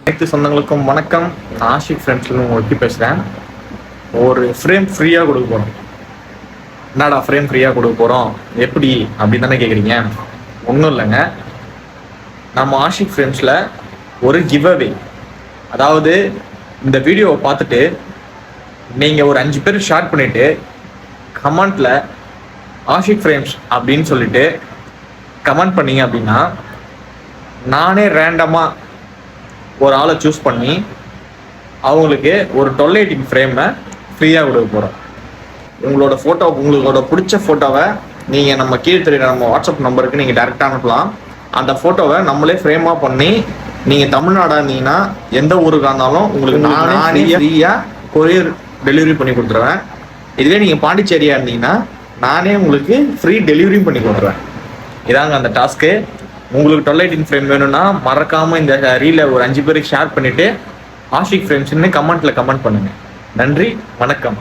அனைத்து சொந்தங்களுக்கும் வணக்கம். நான் ஆஷிக் ஃப்ரெண்ட்ஸ்ல உங்களுக்கு பேசுகிறேன். ஒரு ஃப்ரேம் ஃப்ரீயாக கொடுக்க போகிறோம். என்னடா ஃப்ரேம் ஃப்ரீயாக கொடுக்க போகிறோம் எப்படி அப்படின்னு தானே கேட்குறீங்க? ஒன்றும் இல்லைங்க, நம்ம ஆஷிக் ஃப்ரெண்ட்ஸில் ஒரு கிவ் அவே. அதாவது இந்த வீடியோவை பார்த்துட்டு நீங்கள் ஒரு 5 பேர் ஷேர் பண்ணிவிட்டு கமெண்ட்டில் ஆஷிக் ஃப்ரேம்ஸ் அப்படின்னு சொல்லிட்டு கமெண்ட் பண்ணீங்க அப்படின்னா நானே ரேண்டமாக ஒரு ஆளை சூஸ் பண்ணி அவங்களுக்கு ஒரு 1280 ஃப்ரேமை ஃப்ரீயாக கொடுக்க போகிறோம். உங்களோட பிடிச்ச ஃபோட்டோவை நீங்கள் நம்ம கீழே தெரியுற நம்ம வாட்ஸ்அப் நம்பருக்கு நீங்கள் டேரெக்டாக அனுப்பலாம். அந்த ஃபோட்டோவை நம்மளே ஃப்ரேமாக பண்ணி நீங்கள் தமிழ்நாடாக இருந்தீங்கன்னா எந்த ஊருக்காக இருந்தாலும் உங்களுக்கு நானே ஃப்ரீயாக கொரியர் டெலிவரி பண்ணி கொடுத்துருவேன். இதுவே நீங்கள் பாண்டிச்சேரியாக இருந்தீங்கன்னா நானே உங்களுக்கு ஃப்ரீ டெலிவரியும் பண்ணி கொடுத்துருவேன். இதாங்க அந்த டாஸ்க்கு. உங்களுக்கு 1280 ஃப்ரேம் வேணும்னா மறக்காமல் இந்த ரீலை ஒரு 5 பேருக்கு ஷேர் பண்ணிவிட்டு ஆஷிக் ஃப்ரேம்ஸ்ன்னு கமெண்ட்டில் கமெண்ட் பண்ணுங்கள். நன்றி, வணக்கம்.